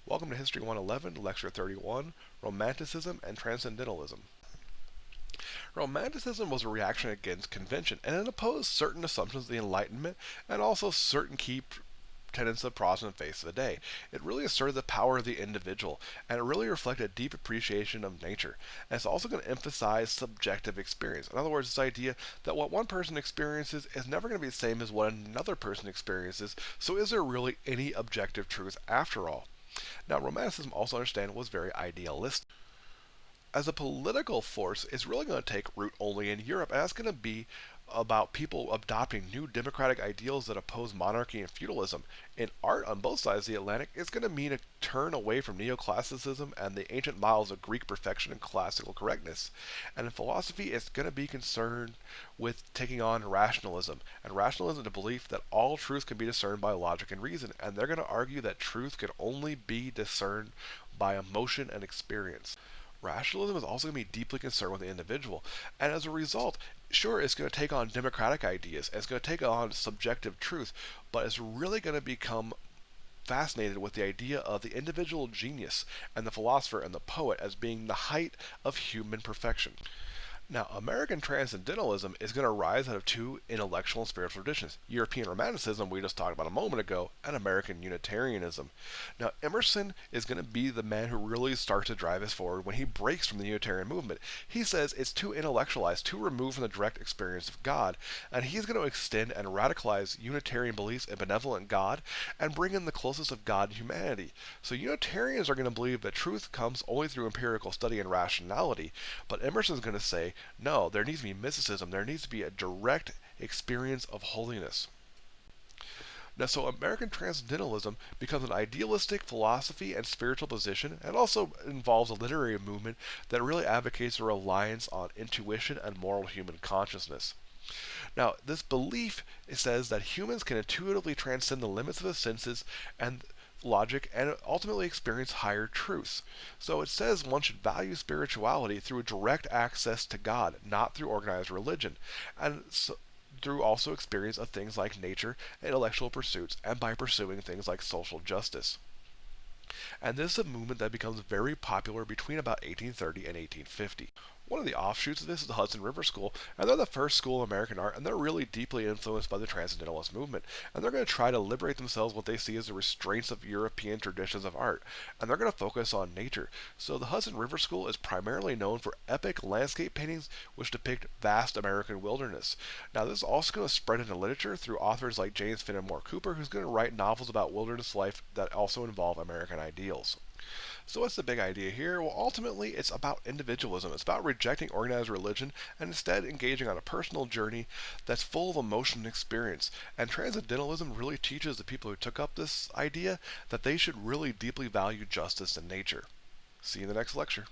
Welcome to History 111, Lecture 31, Romanticism and Transcendentalism. Romanticism was a reaction against convention, and it opposed certain assumptions of the Enlightenment and also certain key tenets of Protestant faith of the day. It really asserted the power of the individual, and it really reflected a deep appreciation of nature. And it's also going to emphasize subjective experience. In other words, this idea that what one person experiences is never going to be the same as what another person experiences, so is there really any objective truth after all? Now, Romanticism, also understand, was very idealistic. As a political force, it's really going to take root only in Europe, and that's going to be about people adopting new democratic ideals that oppose monarchy and feudalism. In art, on both sides of the Atlantic, it's going to mean a turn away from neoclassicism and the ancient models of Greek perfection and classical correctness. And in philosophy, it's going to be concerned with taking on rationalism. And rationalism is the belief that all truth can be discerned by logic and reason. And they're going to argue that truth can only be discerned by emotion and experience. Rationalism is also going to be deeply concerned with the individual, and as a result, sure, it's going to take on democratic ideas, it's going to take on subjective truth, but it's really going to become fascinated with the idea of the individual genius and the philosopher and the poet as being the height of human perfection. Now, American Transcendentalism is going to rise out of two intellectual and spiritual traditions: European Romanticism, we just talked about a moment ago, and American Unitarianism. Now, Emerson is going to be the man who really starts to drive us forward when he breaks from the Unitarian movement. He says it's too intellectualized, too removed from the direct experience of God, and he's going to extend and radicalize Unitarian beliefs in benevolent God and bring in the closest of God and humanity. So Unitarians are going to believe that truth comes only through empirical study and rationality, but Emerson's going to say, no, there needs to be mysticism. There needs to be a direct experience of holiness. Now, so American Transcendentalism becomes an idealistic philosophy and spiritual position, and also involves a literary movement that really advocates a reliance on intuition and moral human consciousness. Now, this belief says that humans can intuitively transcend the limits of the senses and logic and ultimately experience higher truths. So it says one should value spirituality through direct access to God, not through organized religion, and through also experience of things like nature, intellectual pursuits, and by pursuing things like social justice. And this is a movement that becomes very popular between about 1830 and 1850. One of the offshoots of this is the Hudson River School, and they're the first school of American art, and they're really deeply influenced by the Transcendentalist movement. And they're going to try to liberate themselves what they see as the restraints of European traditions of art, and they're going to focus on nature. So the Hudson River School is primarily known for epic landscape paintings which depict vast American wilderness. Now, this is also going to spread into literature through authors like James Fenimore Cooper, who's going to write novels about wilderness life that also involve American ideals. So what's the big idea here? Well, ultimately, it's about individualism. It's about rejecting organized religion and instead engaging on a personal journey that's full of emotion and experience. And Transcendentalism really teaches the people who took up this idea that they should really deeply value justice and nature. See you in the next lecture.